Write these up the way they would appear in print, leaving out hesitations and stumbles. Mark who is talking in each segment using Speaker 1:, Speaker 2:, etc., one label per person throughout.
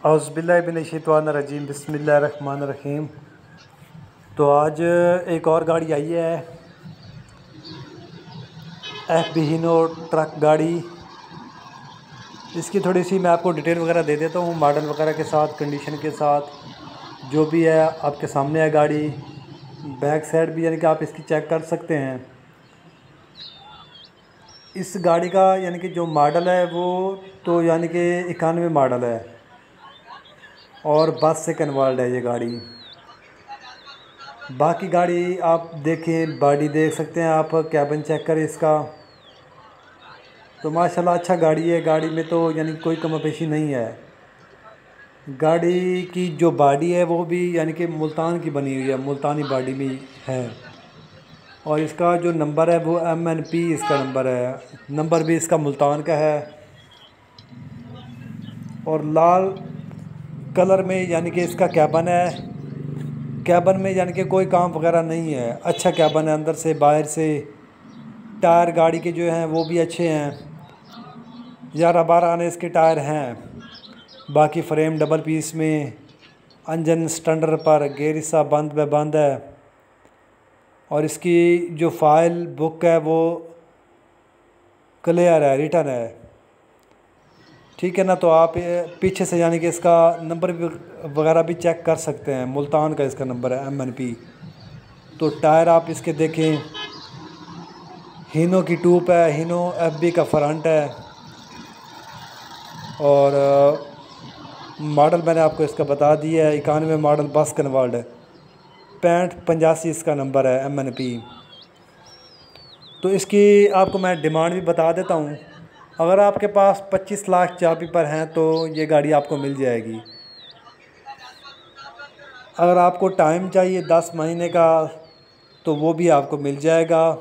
Speaker 1: औज़ुबिल्लाहिमिनश्शैतानिर्रजीम बिस्मिल्लाहिर्रहमानिर्रहीम। तो आज एक और गाड़ी आई है, FB हीनो ट्रक गाड़ी। इसकी थोड़ी सी मैं आपको डिटेल वगैरह दे देता हूँ, मॉडल वगैरह के साथ, कंडीशन के साथ जो भी है आपके सामने है गाड़ी। बैक साइड भी यानी कि आप इसकी चेक कर सकते हैं। इस गाड़ी का यानी कि जो मॉडल है वो तो यानी कि 91 मॉडल है और 10 से कन्वर्ल्ड है ये गाड़ी। बाकी गाड़ी आप देखें, बॉडी देख सकते हैं आप, कैबिन चेक करें इसका। तो माशाल्लाह अच्छा गाड़ी है, गाड़ी में तो यानी कोई कमी-पेशी नहीं है। गाड़ी की जो बॉडी है वो भी यानी कि मुल्तान की बनी हुई है, मुल्तानी बॉडी में है। और इसका जो नंबर है वो MNP इसका नंबर है, नंबर भी इसका मुल्तान का है। और लाल कलर में यानी कि इसका कैबिन है। कैबिन में यानी कि कोई काम वगैरह नहीं है, अच्छा कैबिन है अंदर से बाहर से। टायर गाड़ी के जो हैं वो भी अच्छे हैं, 11-12 आने इसके टायर हैं। बाकी फ्रेम डबल पीस में, इंजन स्टैंडर्ड पर, गेयर हिस्सा बंद व बंद है। और इसकी जो फाइल बुक है वो क्लियर है, रिटर्न है, ठीक है ना। तो आप पीछे से यानी कि इसका नंबर वगैरह भी चेक कर सकते हैं, मुल्तान का इसका नंबर है MNP। तो टायर आप इसके देखें, हीनो की ट्यूब है, हीनो FB का फ्रंट है। और मॉडल मैंने आपको इसका बता दिया है, 91 मॉडल, 10 कन्वर्ल्ड है, 6585 इसका नंबर है MNP। तो इसकी आपको मैं डिमांड भी बता देता हूँ। अगर आपके पास 25 लाख चाबी पर हैं तो ये गाड़ी आपको मिल जाएगी। अगर आपको टाइम चाहिए 10 महीने का तो वो भी आपको मिल जाएगा।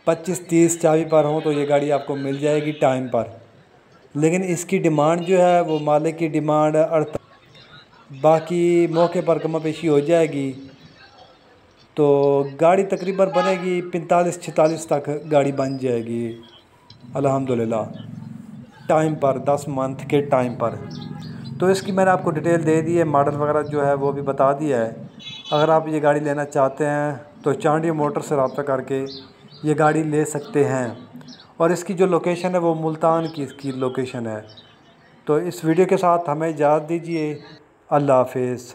Speaker 1: 25-30 चाबी पर हो तो ये गाड़ी आपको मिल जाएगी टाइम पर। लेकिन इसकी डिमांड जो है वो मालिक की डिमांड 48, बाकी मौके पर कमी-पेशी हो जाएगी। तो गाड़ी तकरीबन बनेगी 45-46 तक गाड़ी बन जाएगी अल्हम्दुलिल्लाह, टाइम पर, 10 मंथ के टाइम पर। तो इसकी मैंने आपको डिटेल दे दी है, मॉडल वगैरह जो है वो भी बता दिया है। अगर आप ये गाड़ी लेना चाहते हैं तो चांडिया मोटर से रब्ता करके ये गाड़ी ले सकते हैं। और इसकी जो लोकेशन है वो मुल्तान की इसकी लोकेशन है। तो इस वीडियो के साथ हमें इजाज़त दीजिए। अल्लाह हाफ़िज़।